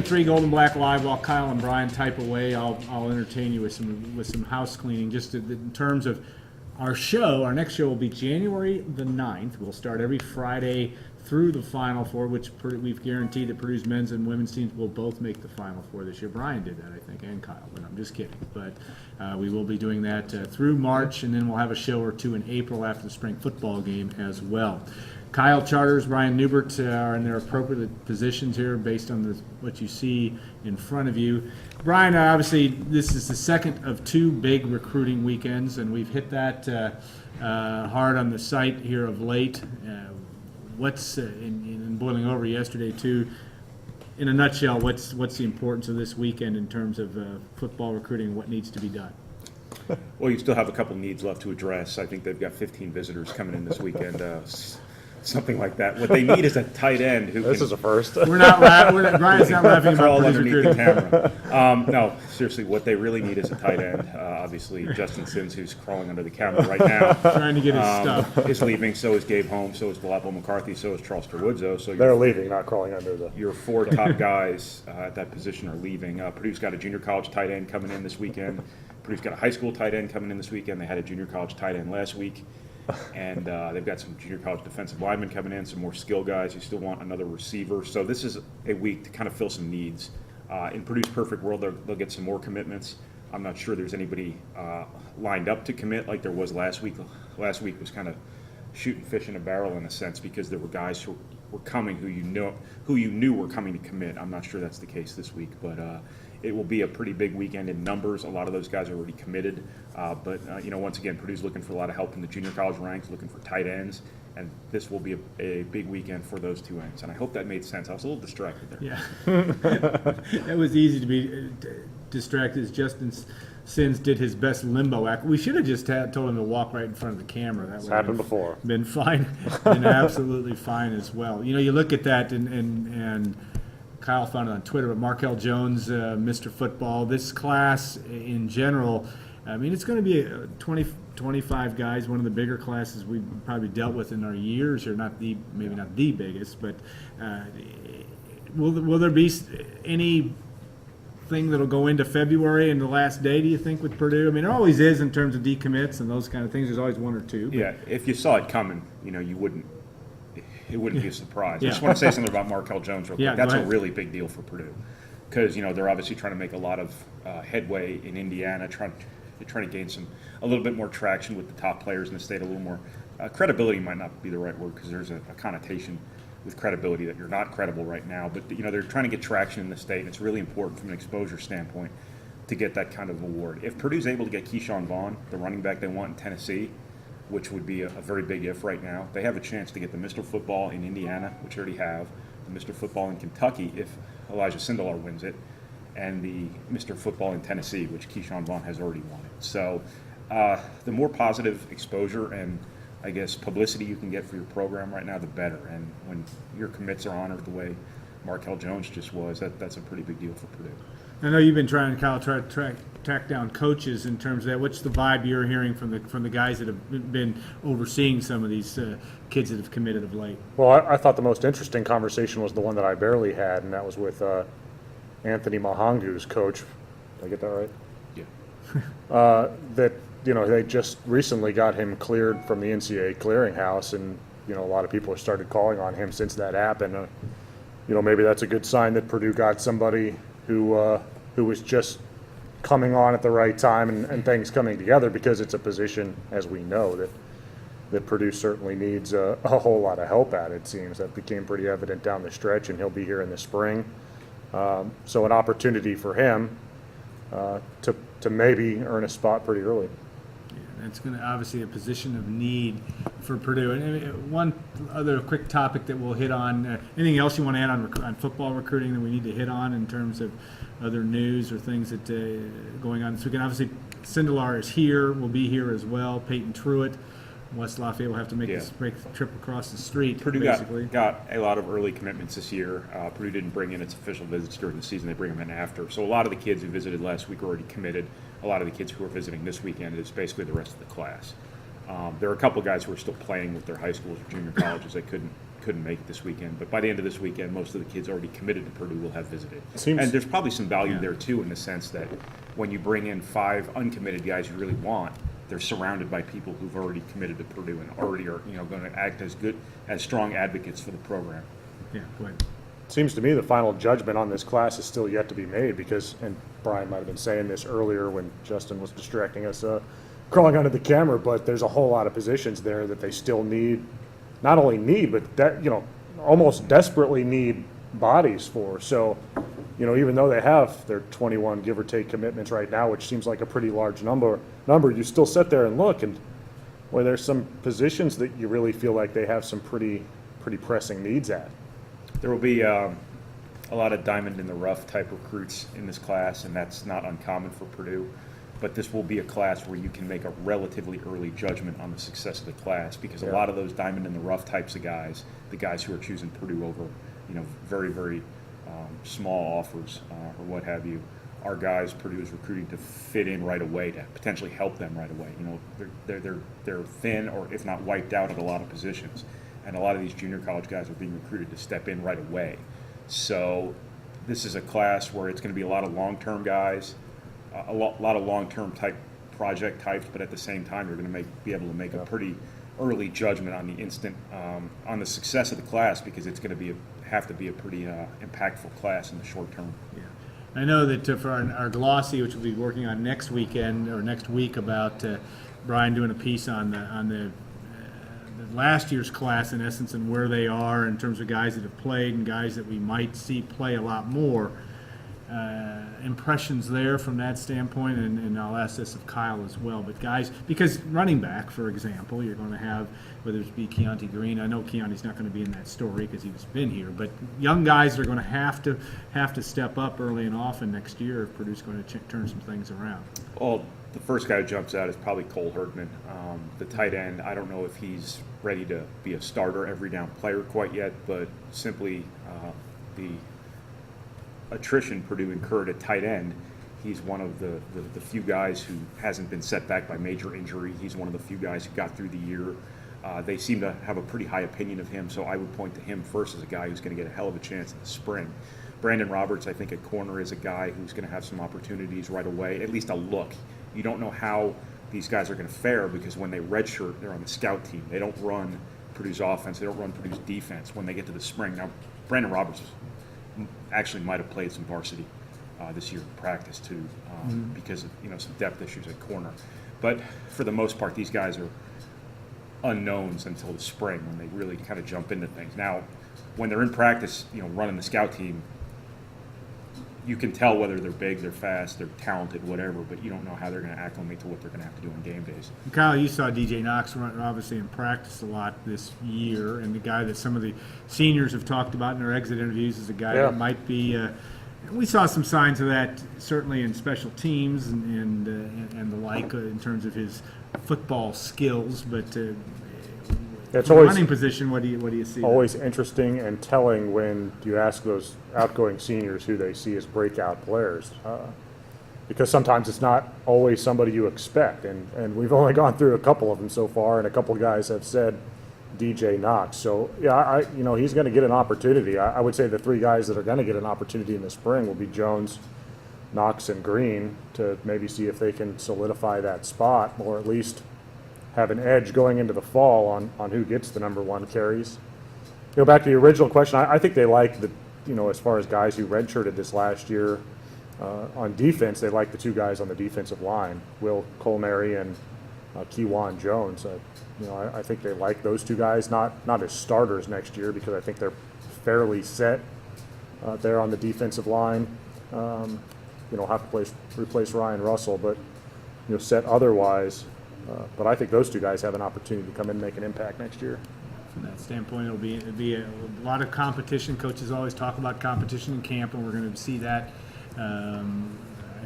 3 Gold and Black Live. While Kyle and Brian type away, I'll entertain you with some house cleaning. Just in terms of our show, our next show will be January the 9th. We'll start every Friday through the Final Four, which we've guaranteed that Purdue's men's and women's teams will both make the Final Four this year. Brian did that, I think, and Kyle, but I'm just kidding. But we will be doing that through March, and then we'll have a show or two in April after the spring football game as well. Kyle Charters, Brian Newbert are in their appropriate positions here based on what you see in front of you. Brian, obviously, this is the second of 2 big recruiting weekends, and we've hit that hard on the site here of late. What's in boiling over yesterday too? In a nutshell, what's the importance of this weekend in terms of football recruiting and what needs to be done? Well, you still have a couple needs left to address. I think they've got 15 visitors coming in this weekend. Something like that. What they need is a tight end who This is a first. We're not laughing. Brian's not laughing about crawl Purdue's underneath the recruiting. camera. No, seriously, what they really need is a tight end. Obviously, Justin Sims, who's crawling under the camera right now, Trying to get his stuff. is leaving. So is Gabe Holmes. So is Falapo McCarthy. So is Charles Terwoodzo. So They're leaving, not crawling under the. your 4 top guys at that position are leaving. Purdue's got a junior college tight end coming in this weekend. Purdue's got a high school tight end coming in this weekend. They had a junior college tight end last week. And they've got some junior college defensive linemen coming in, some more skill guys. You still want another receiver. So this is a week to kind of fill some needs. In Purdue's perfect world, they'll get some more commitments. I'm not sure there's anybody lined up to commit like there was last week. Last week was kind of shooting fish in a barrel in a sense because there were guys who were coming who you knew were coming to commit. I'm not sure that's the case this week, but it will be a pretty big weekend in numbers. A lot of those guys are already committed. But once again, Purdue's looking for a lot of help in the junior college ranks, looking for tight ends, and this will be a big weekend for those 2 ends. And I hope that made sense. I was a little distracted there. Yeah. It was easy to be distracted as Justin Sins did his best limbo act. We should have just told him to walk right in front of the camera. That It's would happened have before. been fine, been absolutely fine as well. You look at that and Kyle found it on Twitter, but Markel Jones, Mr. Football, this class in general, I mean, it's going to be 25 guys, one of the bigger classes we've probably dealt with in our years, or maybe not the biggest, but will there be anything that'll go into February and the last day, do you think, with Purdue? I mean, there always is in terms of decommits and those kind of things. There's always 1 or 2. But. Yeah, if you saw it coming, you wouldn't. It wouldn't be a surprise. Yeah. I just want to say something about Markel Jones real quick. Yeah, That's go a ahead. really big deal for Purdue because they're obviously trying to make a lot of headway in Indiana, trying to gain a little bit more traction with the top players in the state, a little more credibility might not be the right word because there's a connotation with credibility that you're not credible right now. But they're trying to get traction in the state, and it's really important from an exposure standpoint to get that kind of award. If Purdue's able to get Keyshawn Vaughn, the running back they want in Tennessee, which would be a very big if right now. They have a chance to get the Mr. Football in Indiana, which they already have, the Mr. Football in Kentucky if Elijah Sindelar wins it, and the Mr. Football in Tennessee, which Keyshawn Vaughn has already won it. So the more positive exposure and, I guess, publicity you can get for your program right now, the better. And when your commits are honored the way Markel Jones just was, that's a pretty big deal for Purdue. I know you've been trying to track down coaches in terms of that. What's the vibe you're hearing from the guys that have been overseeing some of these kids that have committed of late? Well, I thought the most interesting conversation was the one that I barely had, and that was with Anthony Mahangu's coach. Did I get that right? Yeah. That they just recently got him cleared from the NCAA clearinghouse, and a lot of people have started calling on him since that happened. Maybe that's a good sign that Purdue got somebody who was just coming on at the right time and things coming together, because it's a position, as we know, that Purdue certainly needs a whole lot of help at. It seems that became pretty evident down the stretch, and he'll be here in the spring. So an opportunity for him to maybe earn a spot pretty early. It's going to obviously a position of need for Purdue. And one other quick topic that we'll hit on. Anything else you want to add on football recruiting that we need to hit on in terms of other news or things that going on this weekend? Obviously, Sindelar is here. Will be here as well. Peyton Truitt. West Lafayette will have to make this trip across the street. Purdue basically got a lot of early commitments this year. Purdue didn't bring in its official visits during the season. They bring them in after. So a lot of the kids who visited last week are already committed. A lot of the kids who are visiting this weekend is basically the rest of the class. There are a couple of guys who are still playing with their high schools or junior colleges. They couldn't couldn't make it this weekend. But by the end of this weekend, most of the kids already committed to Purdue will have visited. Seems- And there's probably some value Yeah. there too, in the sense that when you bring in 5 uncommitted guys you really want, they're surrounded by people who've already committed to Purdue and already are, going to act as strong advocates for the program. Yeah, go ahead. Seems to me the final judgment on this class is still yet to be made because, and Brian might have been saying this earlier when Justin was distracting us, crawling onto the camera, but there's a whole lot of positions there that they still need, not only need, but that, almost desperately need bodies for. So, even though they have their 21 give or take commitments right now, which seems like a pretty large number, you still sit there and look, and boy, there's some positions that you really feel like they have some pretty pressing needs at. There will be a lot of diamond in the rough type recruits in this class, and that's not uncommon for Purdue. But this will be a class where you can make a relatively early judgment on the success of the class, because a lot of those diamond in the rough types of guys, the guys who are choosing Purdue over, very, very small offers or what have you, are guys Purdue is recruiting to fit in right away, to potentially help them right away. They're thin, or if not wiped out at a lot of positions, and a lot of these junior college guys are being recruited to step in right away. So this is a class where it's going to be a lot of long-term guys, a lot of long-term type project types, but at the same time, you're going to be able to make a pretty early judgment on the instant, on the success of the class, because it's going to have to be a pretty impactful class in the short term. Yeah. I know that for our glossy, which we'll be working on next weekend or next week, about Brian doing a piece on the last year's class, in essence, and where they are in terms of guys that have played and guys that we might see play a lot more. Impressions there from that standpoint, and I'll ask this of Kyle as well, but guys, because running back, for example, you're going to have, whether it be Keontae Green, I know Keontae's not going to be in that story because he's been here, but young guys are going to have to step up early and often next year if Purdue's going to turn some things around. Well, the first guy who jumps out is probably Cole Herdman, the tight end. I don't know if he's ready to be a starter, every down player quite yet, but simply the attrition Purdue incurred at tight end, he's one of the few guys who hasn't been set back by major injury. He's one of the few guys who got through the year. They seem to have a pretty high opinion of him, so I would point to him first as a guy who's going to get a hell of a chance in the spring. Brandon Roberts, I think, at corner is a guy who's going to have some opportunities right away, at least a look. You don't know how these guys are going to fare, because when they redshirt, they're on the scout team. They don't run Purdue's offense. They don't run Purdue's defense when they get to the spring. Now, Brandon Roberts actually might have played some varsity this year in practice too, because of some depth issues at corner. But for the most part, these guys are unknowns until the spring, when they really kind of jump into things. Now, when they're in practice, running the scout team, you can tell whether they're big, they're fast, they're talented, whatever, but you don't know how they're going to acclimate to what they're going to have to do on game days. Kyle, you saw DJ Knox run obviously in practice a lot this year, and the guy that some of the seniors have talked about in their exit interviews is a guy that might be. We saw some signs of that certainly in special teams and the like in terms of his football skills, but. It's From always running position, what do you see? always interesting and telling when you ask those outgoing seniors who they see as breakout players, because sometimes it's not always somebody you expect, and we've only gone through a couple of them so far, and a couple of guys have said DJ Knox. So yeah, he's going to get an opportunity. I would say the 3 guys that are going to get an opportunity in the spring will be Jones, Knox, and Green, to maybe see if they can solidify that spot, or at least have an edge going into the fall on who gets the number 1 carries. Back to the original question, I think they like as far as guys who redshirted this last year on defense, they like the 2 guys on the defensive line, Will Colmary and Kewan Jones. I think they like those 2 guys, not as starters next year, because I think they're fairly set there on the defensive line. Have to replace Ryan Russell, but set otherwise. But I think those 2 guys have an opportunity to come in and make an impact next year. From that standpoint, it'll be a lot of competition. Coaches always talk about competition in camp, and we're going to see that. I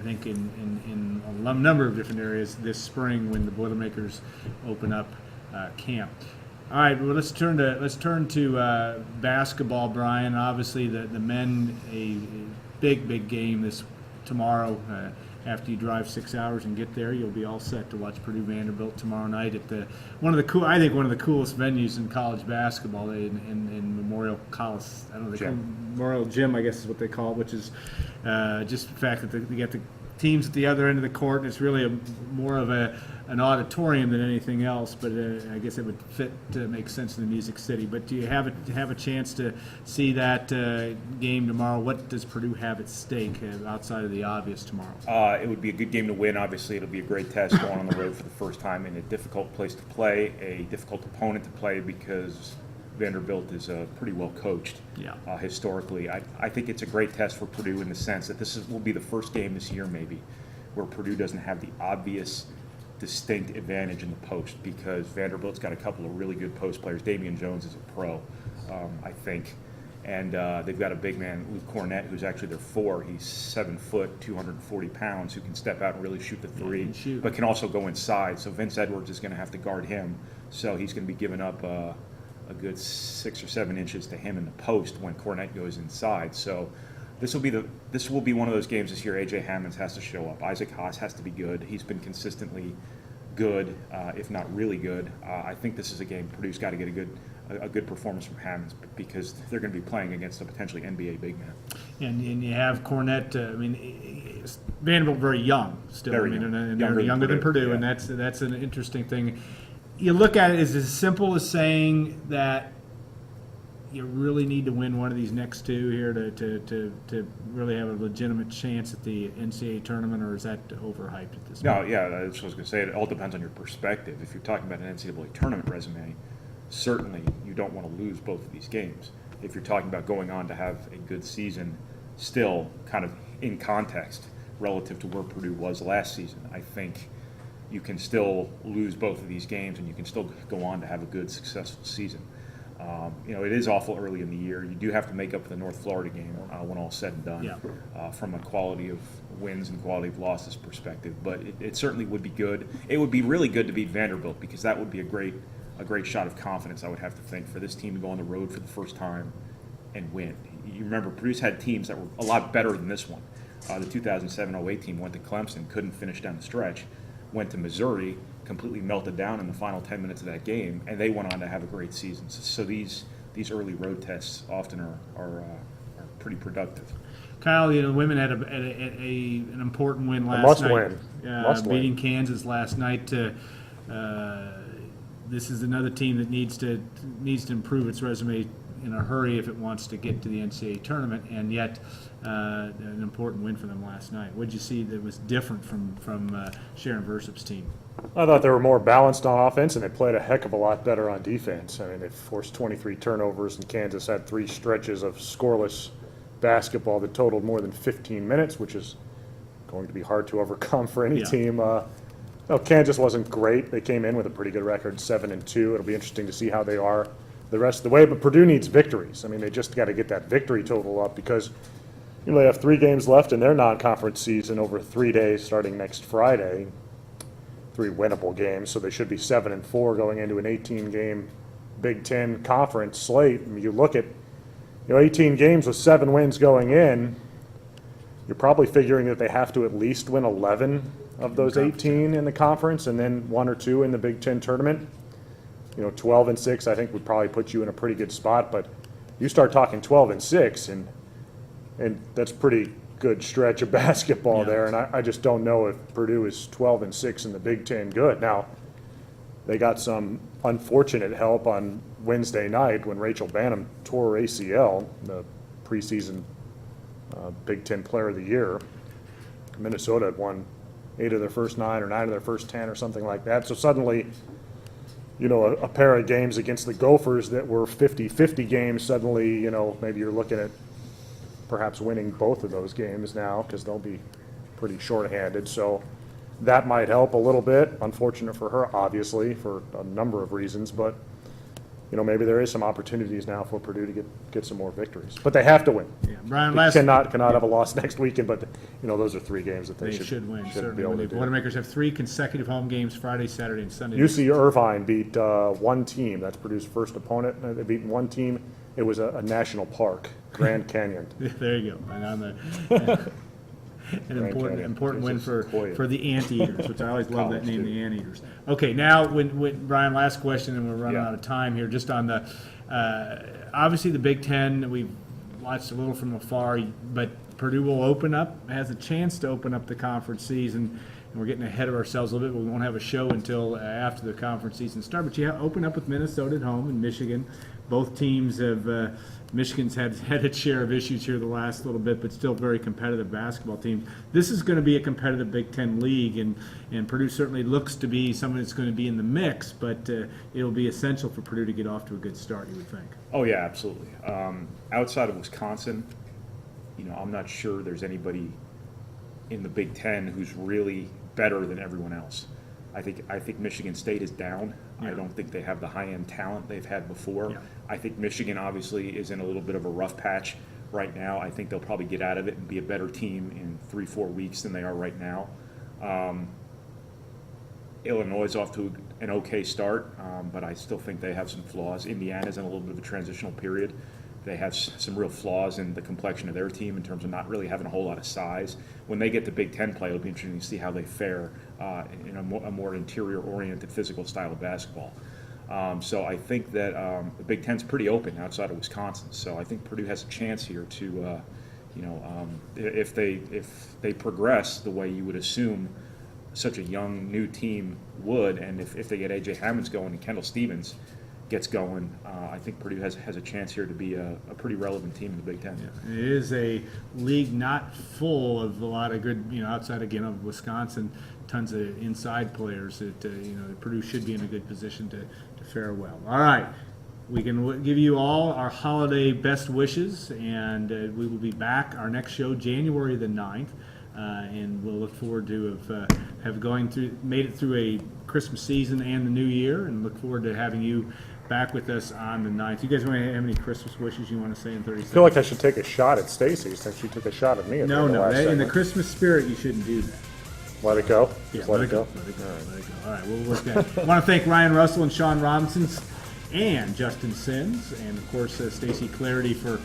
think in a number of different areas this spring when the Boilermakers open up camp. All right, well, let's turn to basketball, Brian. Obviously, the men a big game tomorrow. after you drive 6 hours and get there, you'll be all set to watch Purdue Vanderbilt tomorrow night at one of the coolest venues in college basketball in Memorial Coliseum. I don't know, they call it Memorial Gym, I guess is what they call it, which is just the fact that they get the teams at the other end of the court, and it's really more of an auditorium than anything else. But I guess it would fit to make sense in the Music City. But do you have a chance to see that game tomorrow? What does Purdue have at stake outside of the obvious tomorrow? It would be a good game to win. Obviously, it'll be a great test going on the road for the first time in a difficult place to play, a difficult opponent to play because Vanderbilt is pretty well coached historically. I think it's a great test for Purdue in the sense that will be the first game this year maybe where Purdue doesn't have the obvious distinct advantage in the post because Vanderbilt's got a couple of really good post players. Damian Jones is a pro, I think. And they've got a big man, Luke Cornett, who's actually their 4. He's 7 foot, 240 pounds, who can step out and really shoot the three, but can also go inside. So Vince Edwards is going to have to guard him. So he's going to be giving up a good 6 or 7 inches to him in the post when Cornett goes inside. So this will be one of those games this year. A.J. Hammonds has to show up. Isaac Haas has to be good. He's been consistently good, if not really good. I think this is a game Purdue's got to get a good performance from Hammonds because they're going to be playing against a potentially NBA big man. And you have Cornett. Vanderbilt very young still. Very young. young. They're younger than Purdue, and that's an interesting thing. You look at it as simple as saying that you really need to win one of these next two here to really have a legitimate chance at the NCAA tournament, or is that overhyped at this point? No, yeah, that's what I was going to say. It all depends on your perspective. If you're talking about an NCAA tournament resume, certainly you don't want to lose both of these games. If you're talking about going on to have a good season, still kind of in context relative to where Purdue was last season, I think you can still lose both of these games and you can still go on to have a good, successful season. It is awful early in the year. You do have to make up for the North Florida game when all's said and done from a quality of wins and quality of losses perspective. But it certainly would be good. It would be really good to beat Vanderbilt because that would be a great shot of confidence, I would have to think, for this team to go on the road for the first time and win. You remember, Purdue's had teams that were a lot better than this one. The 2007-08 team went to Clemson, couldn't finish down the stretch, went to Missouri, completely melted down in the final 10 minutes of that game, and they went on to have a great season. So these early road tests often are pretty productive. Kyle, the women had an important win last night. Must beating win. Kansas last night. This is another team that needs to improve its resume in a hurry if it wants to get to the NCAA tournament, and yet an important win for them last night. What did you see that was different from Sharon Versup's team? I thought they were more balanced on offense, and they played a heck of a lot better on defense. I mean, they forced 23 turnovers, and Kansas had 3 stretches of scoreless basketball that totaled more than 15 minutes, which is going to be hard to overcome for any team. Kansas wasn't great. They came in with a pretty good record, 7-2. It'll be interesting to see how they are the rest of the way. But Purdue needs victories. I mean, they just got to get that victory total up because they have 3 games left in their non-conference season over 3 days starting next Friday. 3 winnable games, so they should be 7-4 going into an 18-game Big Ten conference slate. I mean, you look at 18 games with 7 wins going in, you're probably figuring that they have to at least win 11 of those 18 in the conference and then 1 or 2 in the Big Ten tournament. 12-6 I think would probably put you in a pretty good spot, but you start talking 12-6 and that's pretty good stretch of basketball there, and I just don't know if Purdue is 12-6 in the Big Ten good. Now, they got some unfortunate help on Wednesday night when Rachel Banham tore her ACL, the preseason Big Ten Player of the Year. Minnesota had won 8 of their first 9 or 9 of their first 10 or something like that. So suddenly, a pair of games against the Gophers that were 50-50 games, suddenly, maybe you're looking at perhaps winning both of those games now because they'll be pretty shorthanded. So that might help a little bit. Unfortunate for her, obviously, for a number of reasons. But, maybe there is some opportunities now for Purdue to get some more victories. But they have to win. Yeah, Brian, They cannot have a loss next weekend. But, those are 3 games that they should win. Should Certainly, be able when to the do. Boilermakers have 3 consecutive home games: Friday, Saturday, and Sunday. UC Irvine beat one team. That's Purdue's first opponent. They beat one team. It was a national park, Grand Canyon. There you go. And on the An Grand Canyon. important win for Sequoia. the Anteaters, which I always love that College, name, too. the Anteaters. Okay, now, when Brian, last question, and we're running Yeah. out of time here, just on the, obviously the Big Ten, we've watched a little from afar, but Purdue will has a chance to open up the conference season, and we're getting ahead of ourselves a little bit, but we won't have a show until after the conference season starts. But you open up with Minnesota at home and Michigan. Both teams have, Michigan's had its share of issues here the last little bit, but still very competitive basketball teams. This is going to be a competitive Big Ten league, and Purdue certainly looks to be someone that's going to be in the mix, but it'll be essential for Purdue to get off to a good start, you would think. Oh yeah, absolutely. Outside of Wisconsin, I'm not sure there's anybody in the Big Ten who's really better than everyone else. I think Michigan State is down. Yeah. I don't think they have the high-end talent they've had before. Yeah. I think Michigan obviously is in a little bit of a rough patch right now. I think they'll probably get out of it and be a better team in 3-4 weeks than they are right now. Illinois is off to an okay start, but I still think they have some flaws. Indiana's in a little bit of a transitional period. They have some real flaws in the complexion of their team in terms of not really having a whole lot of size. When they get to Big Ten play, it'll be interesting to see how they fare in a more interior-oriented physical style of basketball. So I think that the Big Ten's pretty open outside of Wisconsin. So I think Purdue has a chance here to, if they progress the way you would assume such a young new team would, and if they get A.J. Hammonds going and Kendall Stevens gets going, I think Purdue has a chance here to be a pretty relevant team in the Big Ten. Yeah. It is a league not full of a lot of good, outside again of Wisconsin, tons of inside players that Purdue should be in a good position to fare well. All right, we can give you all our holiday best wishes, and we will be back our next show January the 9th. And we'll look forward to have made it through a Christmas season and the New Year, and look forward to having you back with us on the 9th. You guys want to have any Christmas wishes you want to say in 30 seconds? I feel like I should take a shot at Stacy since she took a shot at me. At No, the last in the segment. Christmas spirit, you shouldn't do that. Let it go. Yeah, Just let it go. Let it go. Let it go. All right, we'll work that. I want to thank Ryan Russell and Sean Robinson and Justin Sims, and of course Stacy Clarity for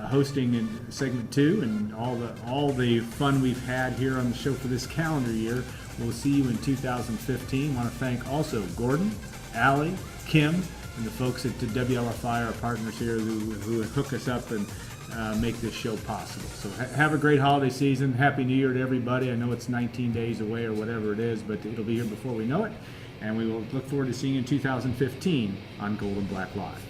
hosting in segment 2, and all the fun we've had here on the show for this calendar year. We'll see you in 2015. I want to thank also Gordon, Allie, Kim, and the folks at WLFI, our partners here, who hook us up and make this show possible. So have a great holiday season. Happy New Year to everybody. I know it's 19 days away or whatever it is, but it'll be here before we know it. And we will look forward to seeing you in 2015 on Gold and Black Live.